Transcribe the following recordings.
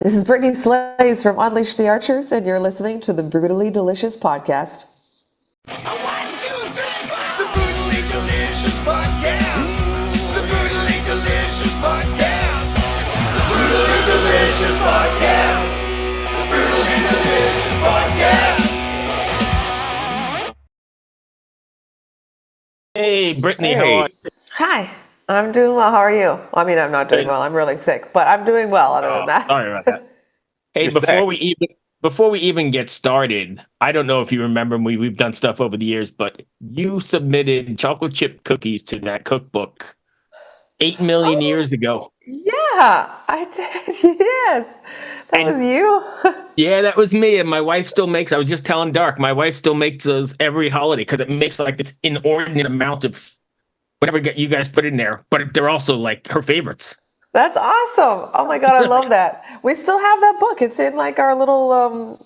This is Brittany Slays from Unleash the Archers, and you're listening to the Brutally Delicious Podcast. One, two, three, four. The Brutally Delicious Podcast. The Brutally Delicious Podcast. The Brutally Delicious Podcast. The Brutally Delicious Podcast. Hey, Brittany, how are you? Hi, I'm doing well. How are you? I mean, I'm not doing well. I'm really sick, but I'm doing well other than that. Sorry about that. Hey, You're before we even get started, I don't know if you remember, we've done stuff over the years, but you submitted chocolate chip cookies to that cookbook 8 million years ago. Yeah, I did. Yes, that was you. Yeah, that was me. And my wife still makes, I was just telling Dark, my wife still makes those every holiday because it makes like this inordinate amount of whatever you guys put in there, but they're also like her favorites. That's awesome. Oh my God, I love that. We still have that book. It's in like our little,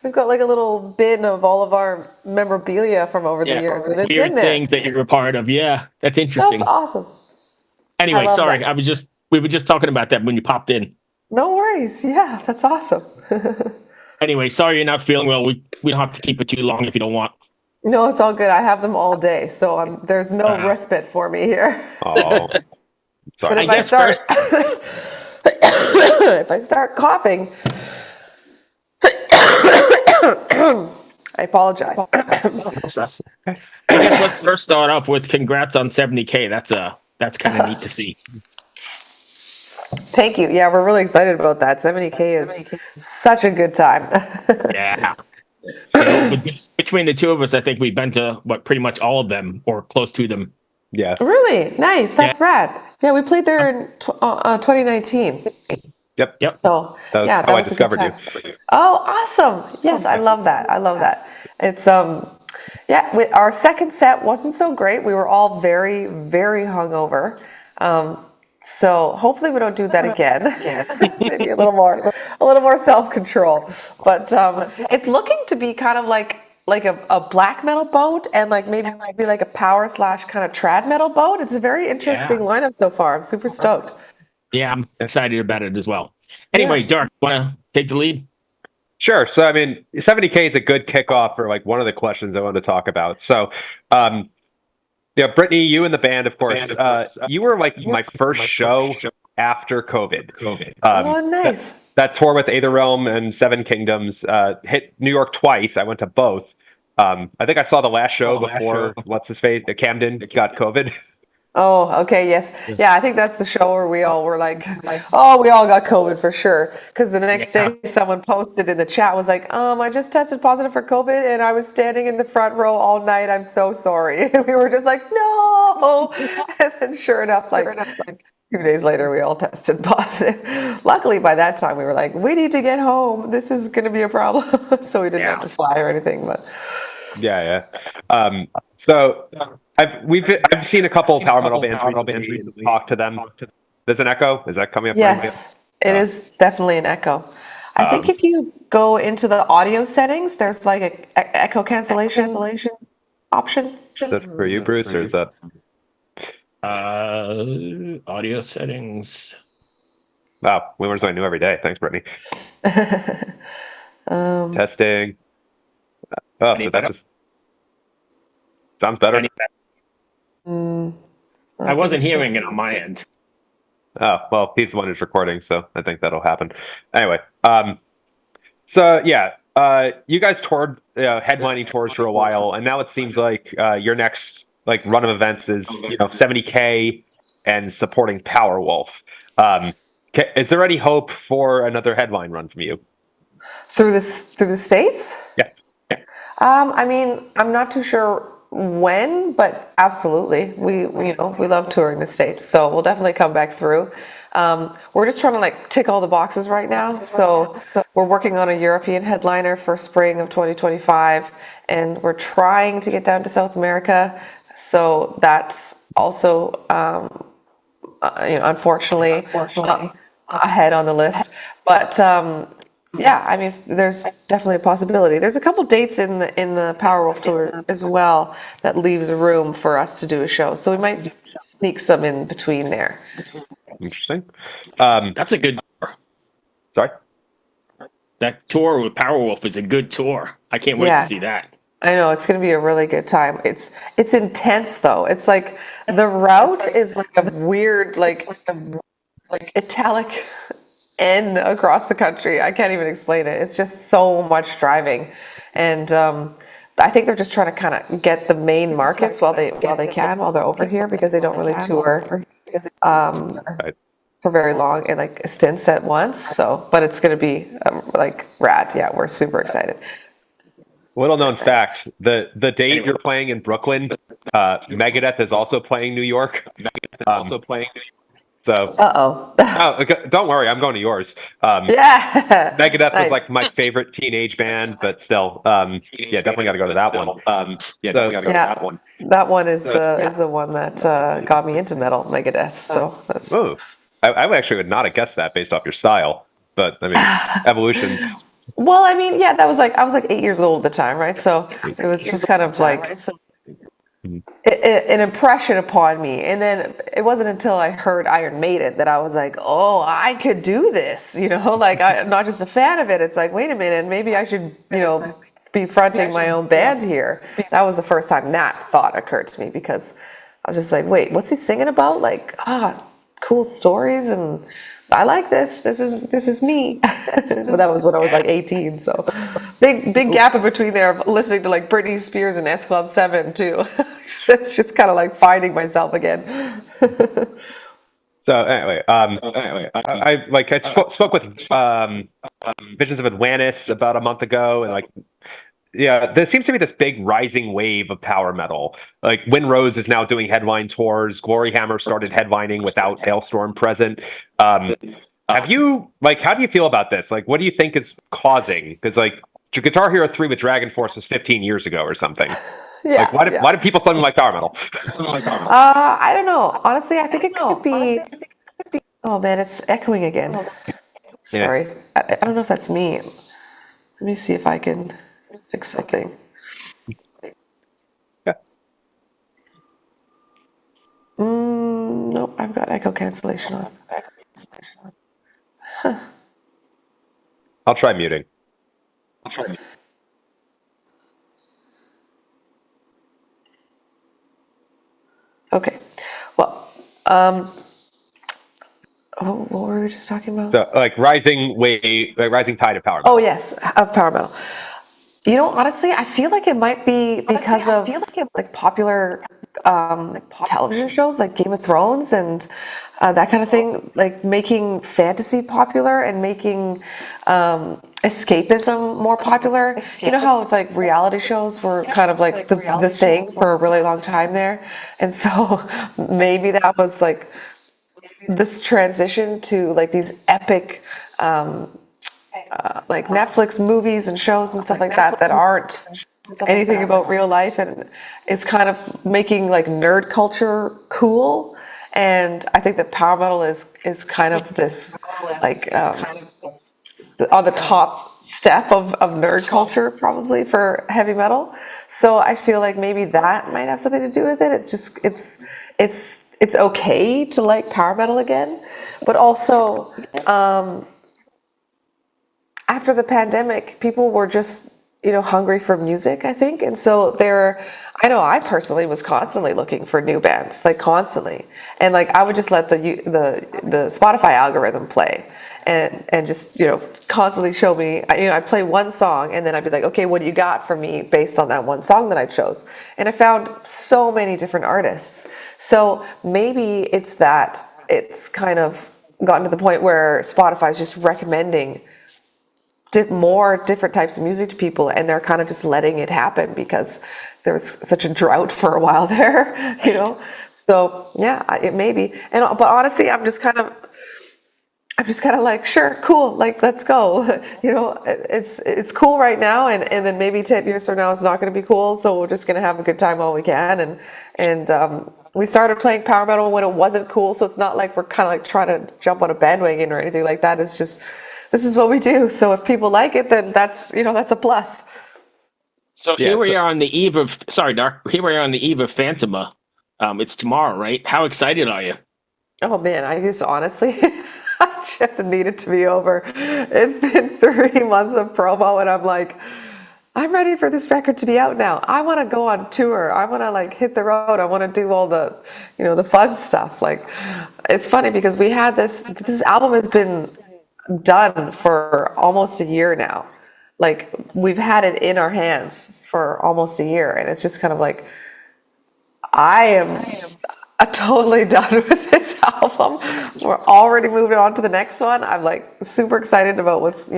we've got like a little bin of all of our memorabilia from over the years. And it's Weird in there. things that you're a part of. Yeah, that's interesting. That's awesome. Anyway, love sorry, that. we were just talking about that when you popped in. No worries. Yeah, that's awesome. Anyway, sorry you're not feeling well. We don't have to keep it too long if you don't want. No, it's all good. I have them all day, so there's no respite for me here. Oh, But sorry. if I start, if I start coughing, I apologize. I guess let's first start off with congrats on 70K. That's kind of neat to see. Thank you. Yeah, we're really excited about that. 70K is such a good time. Yeah. You know, between the two of us, I think we've been to pretty much all of them or close to them. Yeah. Really nice. That's rad. Yeah, we played there in 2019. Yep. So That was yeah, how that I was a good discovered time. you. Oh, awesome. Yes, I love that. I love that. It's yeah, our second set wasn't so great. We were all very, very hungover. So hopefully we don't do that again. Maybe a little more self-control. But it's looking to be kind of like a black metal boat and like maybe like a power / kind of trad metal boat. It's a very interesting lineup so far. I'm super stoked. Yeah, I'm excited about it as well. Anyway, Dark, want to take the lead? Sure. So, I mean, 70K is a good kickoff for like one of the questions I wanted to talk about. So, Brittany, you and the band, of course, you were like my first show after COVID. Oh, nice. That tour with Aether Realm and Seven Kingdoms hit New York twice. I went to both. I think I saw the last show before what's his face, Camden got COVID. Oh, okay, yes. Yeah, I think that's the show where we all were like, oh, we all got COVID for sure. Because the next day someone posted in the chat was like, I just tested positive for COVID and I was standing in the front row all night. I'm so sorry. And we were just like, no. And then sure enough, like 2 days later, we all tested positive. Luckily, by that time, we were like, we need to get home. This is going to be a problem. So we didn't have to fly or anything. But Yeah. So I've seen a couple of power metal bands recently. Talk to them. There's an echo. Is that coming up? yes, it is definitely an echo. I think if you go into the audio settings, there's like a echo cancellation option. Is that for you, Bruce, or is that? Audio settings. Wow, we learn something new every day. Thanks, Brittany. Testing. Oh, Any but that better? just sounds better. I wasn't hearing it on my end. Oh, well, he's the one who's recording, so I think that'll happen. Anyway, so yeah, you guys toured headlining tours for a while, and now it seems like your next like run of events is 70K and supporting Powerwolf. Is there any hope for another headline run from you? Through the States? Yes. I mean, I'm not too sure when, but absolutely. We love touring the States, so we'll definitely come back through. We're just trying to like tick all the boxes right now. So we're working on a European headliner for spring of 2025, and we're trying to get down to South America. So that's also, unfortunately, ahead on the list. But yeah, I mean, there's definitely a possibility. There's a couple dates in the Powerwolf tour as well that leaves room for us to do a show. So we might sneak some in between there. Interesting. That's a good. Sorry. That tour with Powerwolf is a good tour. I can't wait Yeah. to see that. I know it's going to be a really good time. It's intense though. It's like the route is like a weird like italic N across the country. I can't even explain it. It's just so much driving, and I think they're just trying to kind of get the main markets while they're over here because they don't really tour Right. for very long and like stints at once. So, but it's going to be like rad. Yeah, we're super excited. Little known fact: the date you're playing in Brooklyn, Megadeth is also playing New York. So, Uh-oh. oh, okay, don't worry, I'm going to yours. Yeah. Megadeth was Nice. like my favorite teenage band, but still, yeah, definitely got to go to that one. Yeah, that one is the one that got me into metal, Megadeth. So that's Ooh, I actually would not have guessed that based off your style, but I mean, Evolutions. well, I mean, yeah, that was like I was like 8 years old at the time, right? So it was just kind of like an impression upon me. And then it wasn't until I heard Iron Maiden that I was like, oh, I could do this, like I'm not just a fan of it. It's like, wait a minute, maybe I should, be fronting my own band here. That was the first time that thought occurred to me because I was just like, wait, what's he singing about? Like, cool stories and I like this. This is me. But that was when I was like 18. So big gap in between there of listening to like Britney Spears and S Club 7 too. It's just kind of like finding myself again. So anyway, I spoke with Visions of Atlantis about a month ago, and like, yeah, there seems to be this big rising wave of power metal. Like Wind Rose is now doing headline tours. Glory Hammer started headlining without Hailstorm present. Have you how do you feel about this? Like, what do you think is causing? Because like Guitar Hero 3 with Dragon Force was 15 years ago or something. Yeah. Like, why do people suddenly like power metal? I don't know. Honestly, I think it could be. Oh man, it's echoing again. Yeah. Sorry. I don't know if that's me. Let me see if I can fix something. Yeah. Nope, I've got echo cancellation on. I'll try muting. Okay. Well, what were we just talking about? So, like rising tide of power metal. Oh yes, of power metal. Honestly, I feel like it might be because of like popular television shows like Game of Thrones and that kind of thing, like making fantasy popular and making escapism more popular. You know how it's like reality shows were kind of like the thing for a really long time there, and so maybe that was like this transition to like these epic like Netflix movies and shows and stuff like that aren't anything about real life, and it's kind of making like nerd culture cool. And I think that power metal is kind of this like on the top step of nerd culture probably for heavy metal. So I feel like maybe that might have something to do with it. It's just it's okay to like power metal again, but also after the pandemic, people were just, hungry for music, I think. And so I know I personally was constantly looking for new bands, like constantly. And like, I would just let the Spotify algorithm play and just, constantly show me, I'd play one song and then I'd be like, okay, what do you got for me based on that one song that I chose? And I found so many different artists. So maybe it's that it's kind of gotten to the point where Spotify is just recommending more different types of music to people, and they're kind of just letting it happen because there was such a drought for a while there, So yeah, it may be. But honestly, I'm just kind of like, sure, cool, like let's go. It's cool right now, and then maybe 10 years from now it's not going to be cool. So we're just going to have a good time while we can. And we started playing power metal when it wasn't cool, so it's not like we're kind of like trying to jump on a bandwagon or anything like that. It's just, this is what we do. So if people like it, then that's a plus. So here we are on the eve of, sorry, Dark. Here we are on the eve of Phantoma. It's tomorrow, right? How excited are you? Oh man, I just honestly, just need it to be over. It's been 3 months of promo, and I'm like, I'm ready for this record to be out now. I want to go on tour. I want to like hit the road. I want to do all the, the fun stuff. Like, it's funny because we had this album has been done for almost a year now. Like, we've had it in our hands for almost a year, and it's just kind of like, I am totally done with this album. We're already moving on to the next one. I'm like super excited about what's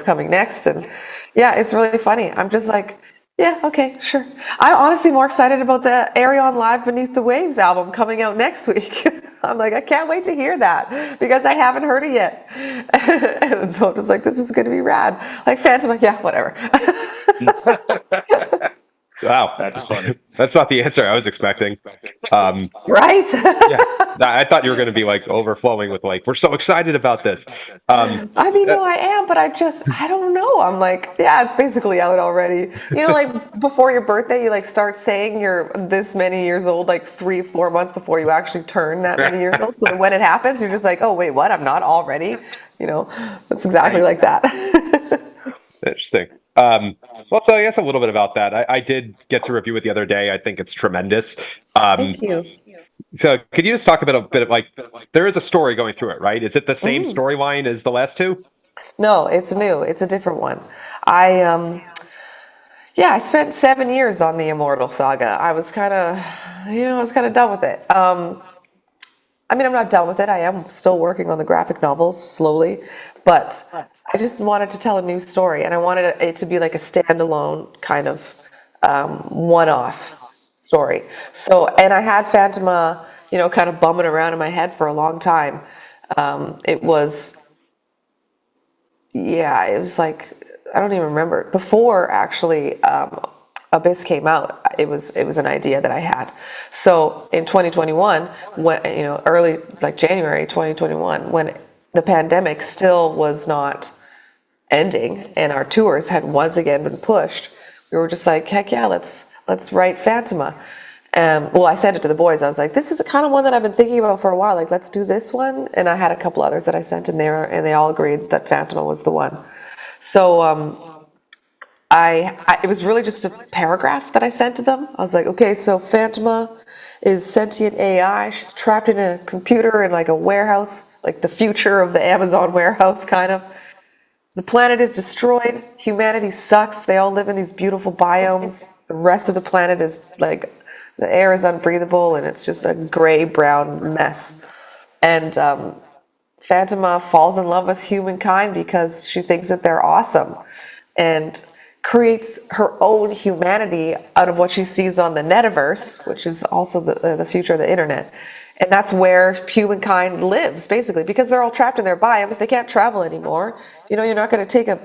coming next, and yeah, it's really funny. I'm just like, yeah, okay, sure. I'm honestly more excited about the Ayreon Live Beneath the Waves album coming out next week. I'm like, I can't wait to hear that because I haven't heard it yet. And so I'm just like, this is going to be rad. Like Phantom, yeah, whatever. Wow, That's funny. That's not the answer I was expecting. Right? Yeah, I thought you were going to be like overflowing with like, we're so excited about this. I mean, no, I am, but I don't know. I'm like, yeah, it's basically out already. Like before your birthday, you like start saying you're this many years old, like 3-4 months before you actually turn that many years old. So that when it happens, you're just like, oh, wait, what? I'm not already? That's exactly like that. Interesting. Well, so I guess a little bit about that. I did get to review it the other day. I think it's tremendous. Thank you. So could you just talk about a bit of like, there is a story going through it, right? Is it the same storyline as the last two? No, it's new. It's a different one. I spent 7 years on the Immortal Saga. I was kind of done with it. I mean, I'm not done with it. I am still working on the graphic novels slowly, but I just wanted to tell a new story, and I wanted it to be like a standalone kind of one-off story. So, and I had Phantoma, kind of bumming around in my head for a long time. It was like, I don't even remember. Before actually Abyss came out, it was an idea that I had. So in 2021, when early like January 2021, when the pandemic still was not ending and our tours had once again been pushed, we were just like, heck yeah, let's write Phantoma. Well, I sent it to the boys. I was like, this is the kind of one that I've been thinking about for a while. Like, let's do this one. And I had a couple others that I sent in there, and they all agreed that Phantoma was the one. So it was really just a paragraph that I sent to them. I was like, okay, so Phantoma is sentient AI. She's trapped in a computer in like a warehouse, like the future of the Amazon warehouse, kind of. The planet is destroyed. Humanity sucks. They all live in these beautiful biomes. The rest of the planet is like, the air is unbreathable, and it's just a gray-brown mess. And Phantoma falls in love with humankind because she thinks that they're awesome, and creates her own humanity out of what she sees on the Netiverse, which is also the future of the internet. And that's where humankind lives, basically, because they're all trapped in their biomes. They can't travel anymore. You're not going to take a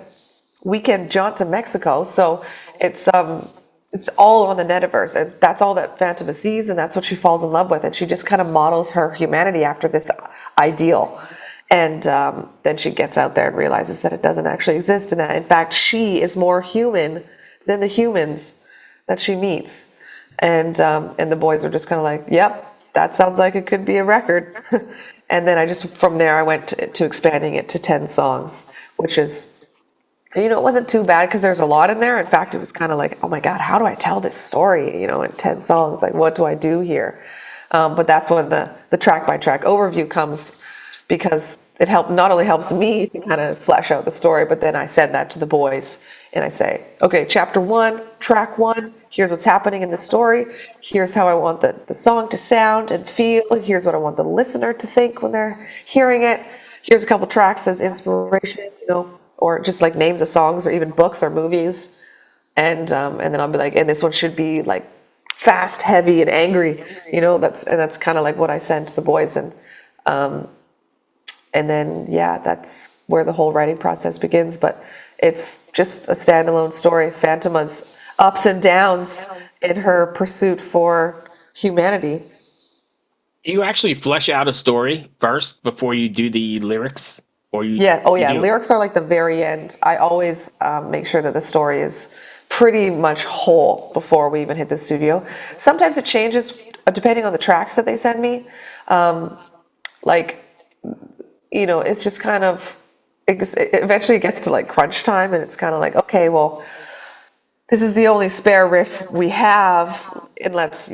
weekend jaunt to Mexico. So it's all on the Netiverse. And that's all that Phantoma sees, and that's what she falls in love with. And she just kind of models her humanity after this ideal. And then she gets out there and realizes that it doesn't actually exist, and that, in fact, she is more human than the humans that she meets. And the boys were just kind of like, yep, that sounds like it could be a record. And then from there, I went to expanding it to 10 songs, which is, it wasn't too bad because there's a lot in there. In fact, it was kind of like, oh my God, how do I tell this story, in 10 songs? Like, what do I do here? But that's when the track-by-track overview comes, because it not only helps me to kind of flesh out the story, but then I send that to the boys and I say, okay, chapter 1, track 1, here's what's happening in the story. Here's how I want the song to sound and feel. Here's what I want the listener to think when they're hearing it. Here's a couple tracks as inspiration, or just like names of songs or even books or movies. And then I'll be like, and this one should be like fast, heavy, and angry. That's kind of like what I send to the boys. And then, yeah, that's where the whole writing process begins. But it's just a standalone story. Phantoma's ups and downs in her pursuit for humanity. Do you actually flesh out a story first before you do the lyrics? Yeah. Oh, yeah. Lyrics are like the very end. I always make sure that the story is pretty much whole before we even hit the studio. Sometimes it changes depending on the tracks that they send me. it's just kind of, eventually it gets to like crunch time, and it's kind of like, okay, well, this is the only spare riff we have, and let's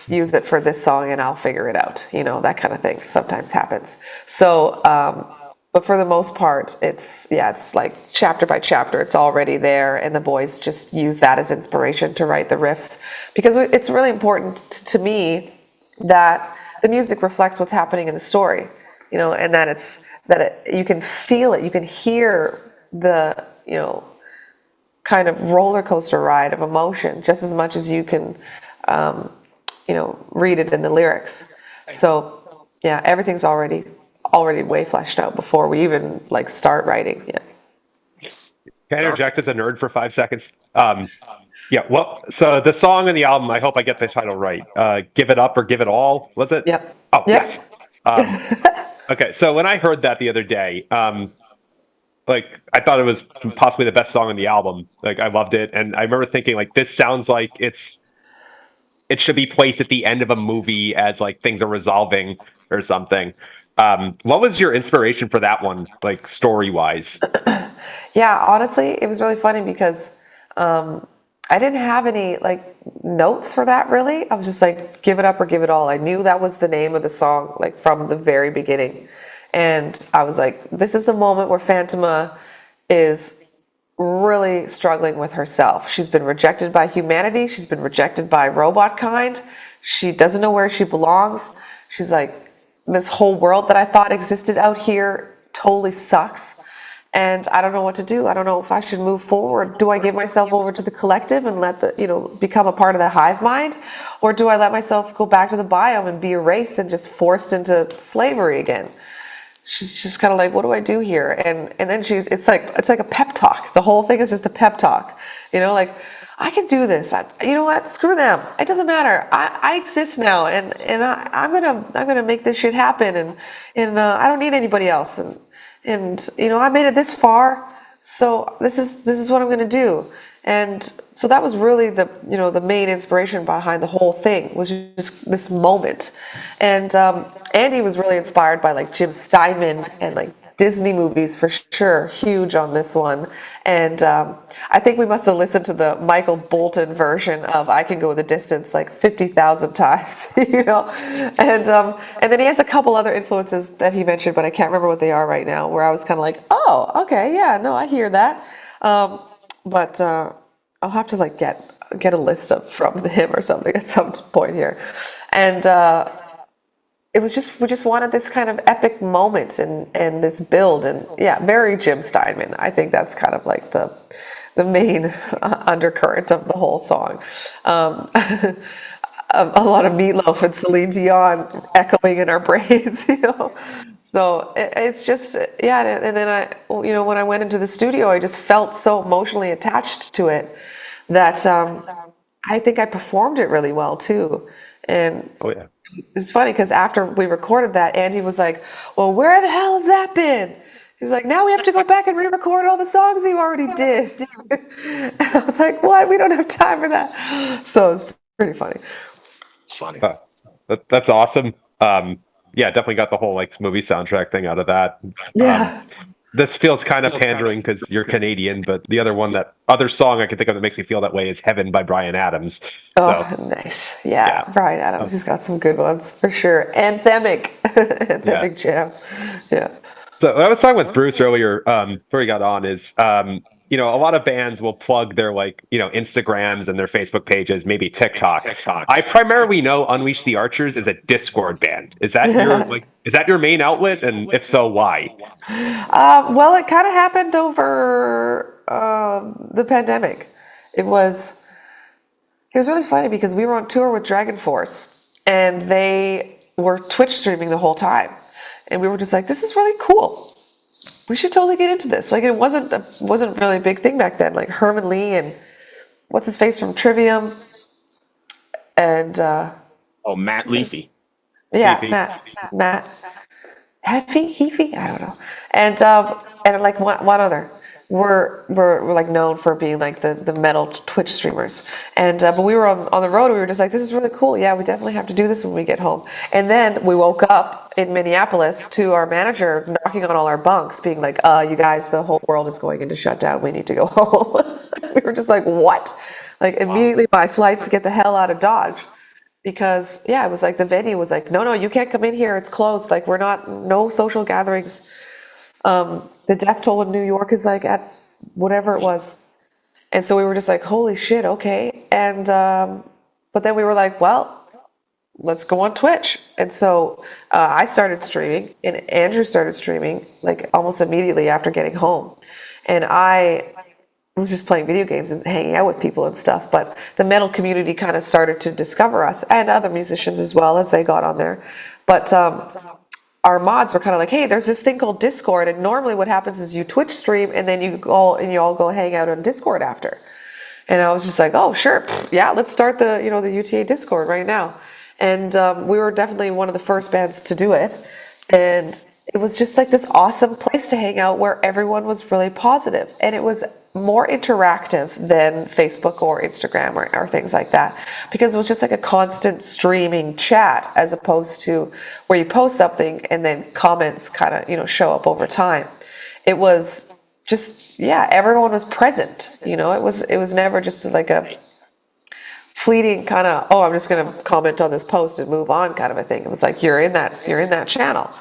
use it for this song, and I'll figure it out. That kind of thing sometimes happens. So, but for the most part, it's like chapter by chapter, it's already there, and the boys just use that as inspiration to write the riffs, because it's really important to me that the music reflects what's happening in the story, and that you can feel it, you can hear the, kind of roller coaster ride of emotion just as much as you can, read it in the lyrics. So yeah, everything's already way fleshed out before we even like start writing. Yeah. Yes. Can I interject as a nerd for 5 seconds? Yeah, well, so the song and the album, I hope I get the title right. Give It Up or Give It All, was it? Yep. Oh, Yep. yes. Okay, so when I heard that the other day, like I thought it was possibly the best song on the album. Like I loved it, and I remember thinking like this sounds like it should be placed at the end of a movie as like things are resolving or something. What was your inspiration for that one, like story wise? Yeah, honestly, it was really funny because I didn't have any like notes for that really. I was just like, give it up or give it all. I knew that was the name of the song like from the very beginning. And I was like, this is the moment where Phantoma is really struggling with herself. She's been rejected by humanity. She's been rejected by robot kind. She doesn't know where she belongs. She's like, this whole world that I thought existed out here totally sucks. And I don't know what to do. I don't know if I should move forward. Do I give myself over to the collective and let become a part of the hive mind? Or do I let myself go back to the biome and be erased and just forced into slavery again? She's just kind of like, what do I do here? And then it's like a pep talk. The whole thing is just a pep talk. Like, I can do this. You know what? Screw them. It doesn't matter. I exist now, and I'm gonna make this shit happen. And I don't need anybody else. And I made it this far, so this is what I'm gonna do. And so that was really the main inspiration behind the whole thing, was just this moment. And Andy was really inspired by like Jim Steinman and like Disney movies for sure, huge on this one. And I think we must have listened to the Michael Bolton version of I Can Go the Distance like 50,000 times, And then he has a couple other influences that he mentioned, but I can't remember what they are right now, where I was kind of like, oh, okay, yeah, no, I hear that. But I'll have to like get a list from him or something at some point here. And it was we just wanted this kind of epic moment and this build, and yeah, very Jim Steinman. I think that's kind of like the main undercurrent of the whole song. A lot of Meatloaf and Celine Dion echoing in our brains, So it's just, yeah. And then when I went into the studio, I just felt so emotionally attached to it that I think I performed it really well too. And Oh yeah. it was funny because after we recorded that, Andy was like, well, where the hell has that been? He's like, now we have to go back and re-record all the songs you already did. And I was like, what? We don't have time for that. So it's pretty funny. It's funny. That's awesome. Yeah, definitely got the whole like movie soundtrack thing out of that. Yeah. This feels kind of pandering because you're Canadian, but the other song I can think of that makes me feel that way is "Heaven" by Bryan Adams. Oh, So nice. Yeah, yeah. Bryan Adams, he's got some good ones for sure. Anthemic. Anthemic jams. Yeah. So I was talking with Bruce earlier, before he got on, is a lot of bands will plug their Instagrams and their Facebook pages, maybe TikTok. I primarily know Unleash the Archers is a Discord band. Is that your main outlet? And if so, why? Well, it kind of happened over the pandemic. It was really funny because we were on tour with Dragon Force, and they were Twitch streaming the whole time. And we were just like, this is really cool. We should totally get into this. Like, it wasn't really a big thing back then. Like Herman Lee and what's his face from Trivium, and Matt Leafy. yeah, Heafy. Matt Heafy, I don't know, and like one other. we're like known for being like the metal Twitch streamers, and but we were on the road. We were just like, this is really cool. Yeah, we definitely have to do this when we get home. And then we woke up in Minneapolis to our manager knocking on all our bunks, being like, you guys, the whole world is going into shutdown. We need to go home. We were just like, what? Like immediately buy flights to get the hell out of Dodge. Because yeah, it was like the venue was like, no, you can't come in here. It's closed. Like no social gatherings. The death toll in New York is like at whatever it was. And so we were just like, holy shit, okay. And, but then we were like, well, let's go on Twitch. And so I started streaming and Andrew started streaming like almost immediately after getting home. And I was just playing video games and hanging out with people and stuff. But the metal community kind of started to discover us and other musicians as well as they got on there. But our mods were kind of like, hey, there's this thing called Discord, and normally what happens is you Twitch stream and then you all go hang out on Discord after. And I was just like, oh, sure, yeah, let's start the UTA Discord right now. And we were definitely one of the first bands to do it, and it was just like this awesome place to hang out where everyone was really positive, and it was more interactive than Facebook or Instagram or things like that, because it was just like a constant streaming chat as opposed to where you post something and then comments kind of show up over time. It was just, yeah, everyone was present. It was never just like a fleeting kind of, oh, I'm just going to comment on this post and move on kind of a thing. It was like you're in that channel.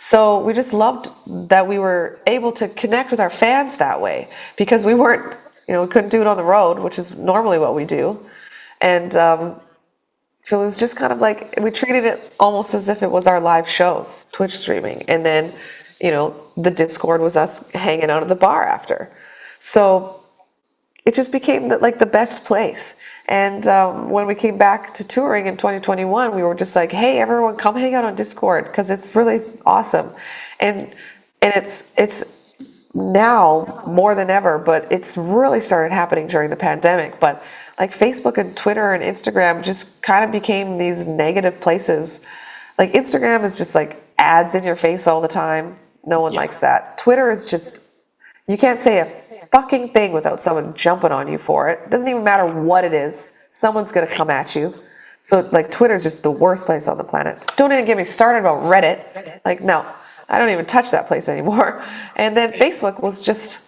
So we just loved that we were able to connect with our fans that way, because we weren't, we couldn't do it on the road, which is normally what we do. And so it was just kind of like, we treated it almost as if it was our live shows, Twitch streaming. And then, the Discord was us hanging out at the bar after. So it just became the best place. And when we came back to touring in 2021, we were just like, hey, everyone, come hang out on Discord, because it's really awesome. And it's now more than ever, but it's really started happening during the pandemic. But like Facebook and Twitter and Instagram just kind of became these negative places. Like Instagram is just like ads in your face all the time. No one likes that. Twitter is just, you can't say a fucking thing without someone jumping on you for it. It doesn't even matter what it is. Someone's going to come at you. So like Twitter is just the worst place on the planet. Don't even get me started about Reddit. Like, no, I don't even touch that place anymore. And then Facebook was just,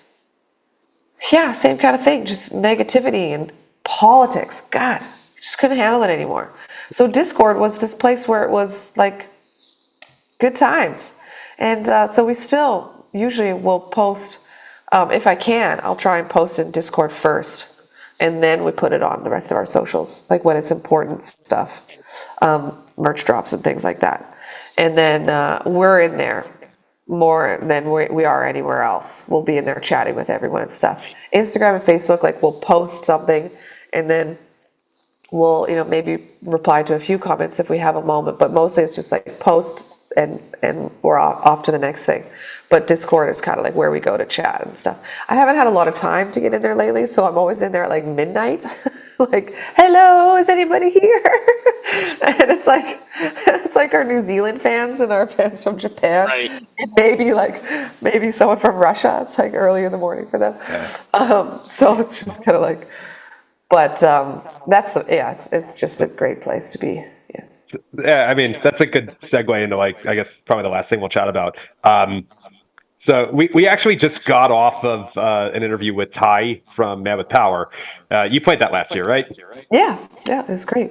yeah, same kind of thing. Just negativity and politics. God, I just couldn't handle it anymore. So Discord was this place where it was like good times. And so we still usually will post, if I can, I'll try and post in Discord first, and then we put it on the rest of our socials, like when it's important stuff, merch drops and things like that. And then we're in there more than we are anywhere else. We'll be in there chatting with everyone and stuff. Instagram and Facebook, like we'll post something, and then we'll maybe reply to a few comments if we have a moment. But mostly it's just like post and we're off to the next thing. But Discord is kind of like where we go to chat and stuff. I haven't had a lot of time to get in there lately, so I'm always in there at like midnight. Like, hello, is anybody here? And it's like our New Zealand fans and our fans from Japan. Right. And maybe someone from Russia. It's like early in the morning for them. Yeah. So it's just kind of like, but it's just a great place to be. Yeah. Yeah, I mean, that's a good segue into I guess probably the last thing we'll chat about. So we actually just got off of an interview with Ty from Man with Power. You played that last year, right? Yeah, it was great.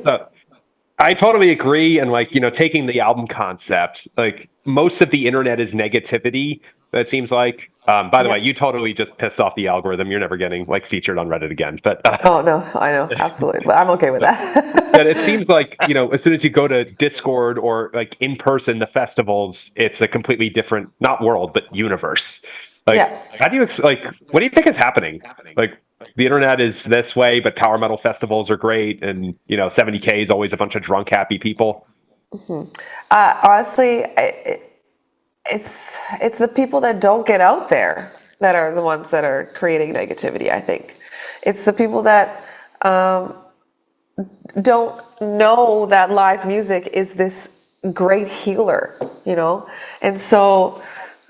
I totally agree. And taking the album concept, like most of the internet is negativity. It seems like. By the way, you totally just pissed off the algorithm. You're never getting featured on Reddit again. But oh no, I know, absolutely. But I'm okay with that. But it seems like as soon as you go to Discord or like in person, the festivals, it's a completely different, not world, but universe. How do you what do you think is happening? Like the internet is this way, but power metal festivals are great, and 70K is always a bunch of drunk, happy people. Mm-hmm. Honestly, it's the people that don't get out there that are the ones that are creating negativity. I think it's the people that don't know that live music is this great healer, and so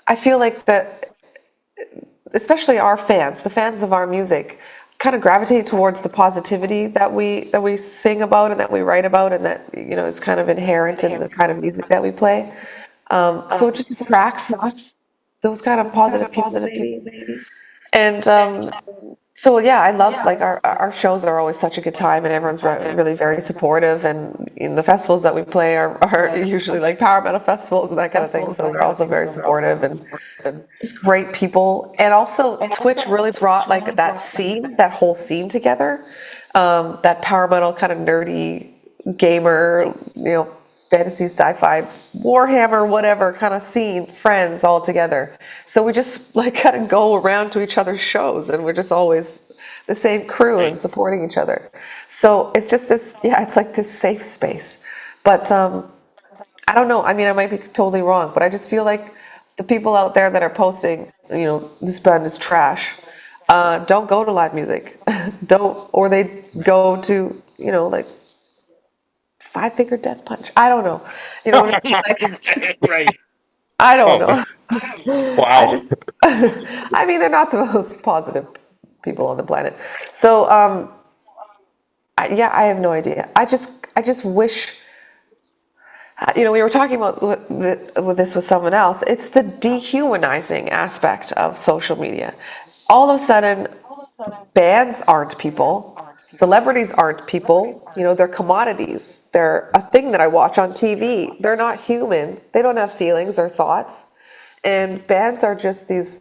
I feel like especially our fans, the fans of our music, kind of gravitate towards the positivity that we sing about and that we write about, and that is kind of inherent in the kind of music that we play. So it just attracts those kind of positive people, maybe. And so yeah, I love, like, our shows are always such a good time, and everyone's really very supportive. And in the festivals that we play are usually like power metal festivals and that kind of thing. So they're also very supportive and just great people. And also Twitch really brought like that whole scene together. That power metal kind of nerdy gamer, fantasy, sci-fi, Warhammer, whatever kind of scene, friends all together. So we just like kind of go around to each other's shows, and we're just always the same crew and supporting each other. So it's just this, it's like this safe space. But I don't know. I mean, I might be totally wrong, but I just feel like the people out there that are posting, this band is trash, don't go to live music. Or they go to, like, Five Finger Death Punch. I don't know. You know what I mean? Like, Right. I don't know. Wow. I mean, they're not the most positive people on the planet. So, I have no idea. I just wish. We were talking about with this with someone else. It's the dehumanizing aspect of social media. All of a sudden, bands aren't people. Celebrities aren't people. They're commodities. They're a thing that I watch on TV. They're not human. They don't have feelings or thoughts. And bands are just these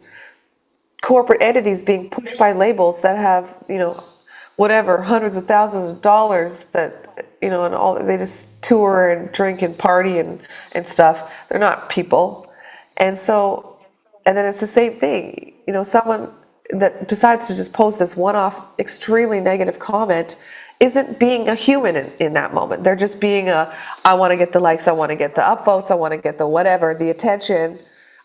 corporate entities being pushed by labels that have, whatever, hundreds of thousands of dollars that, and all, they just tour and drink and party and stuff. They're not people. And then it's the same thing. Someone that decides to just post this one-off extremely negative comment isn't being a human in that moment. They're just being I want to get the likes, I want to get the upvotes, I want to get the whatever, the attention.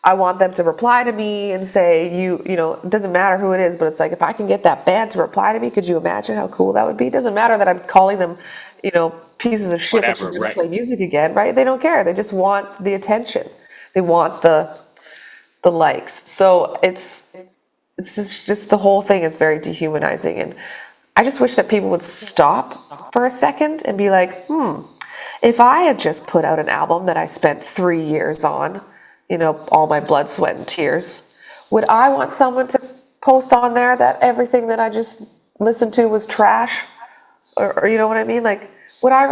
I want them to reply to me and say, it doesn't matter who it is, but it's like, if I can get that band to reply to me, could you imagine how cool that would be? It doesn't matter that I'm calling them, pieces of shit that should never play music again, right? They don't care. They just want the attention. They want the likes. So it's just the whole thing is very dehumanizing. And I just wish that people would stop for a second and be like, if I had just put out an album that I spent 3 years on, all my blood, sweat, and tears, would I want someone to post on there that everything that I just listened to was trash? Or you know what I mean? Like, I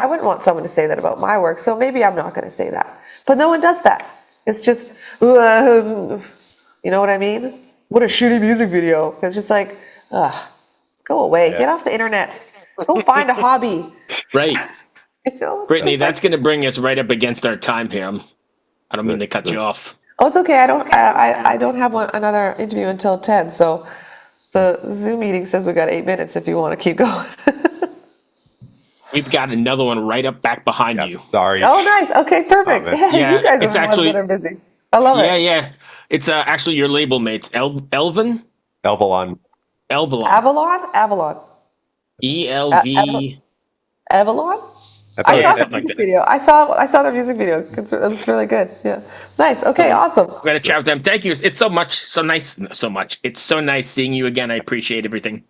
wouldn't want someone to say that about my work, so maybe I'm not going to say that. But no one does that. It's just, you know what I mean? What a shitty music video. It's just like, go away. Get off the internet. Go find a hobby. Right. Brittany, that's like, going to bring us right up against our time here. I don't mean to cut you off. Oh, it's okay. I don't have another interview until 10, so the Zoom meeting says we got 8 minutes if you want to keep going. We've got another one right up back behind you. Sorry. Oh, nice. Okay, perfect. Yeah, you guys are it's the actually- ones that are busy. I love it. Yeah. It's actually your label mates, Elvin? Elvalon. Elvalon. Avalon. ELV. Avalon? I I Yeah, saw the something like music that. video. I saw their music video. It's really good. Yeah. Nice. Okay, awesome. We're going to chat with them. Thank you. It's so nice. It's so nice seeing you again. I appreciate everything.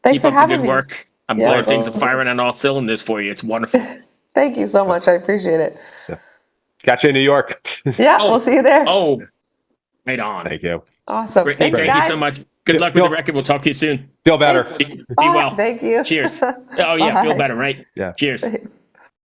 Thanks Keep for up the having good me. work. I'm Yeah. glad things are firing on all cylinders for you. It's wonderful. Thank you so much. I appreciate it. Catch you in New York. Yeah, Oh. we'll see you there. Oh, right on. Thank you. Awesome. Brittany, Thanks, thank guys. you so much. Good luck with the record. We'll talk to you soon. Feel better. Be Bye. well. Thank you. Cheers. Oh, yeah. Feel Bye. better, right? Yeah. Cheers. Thanks.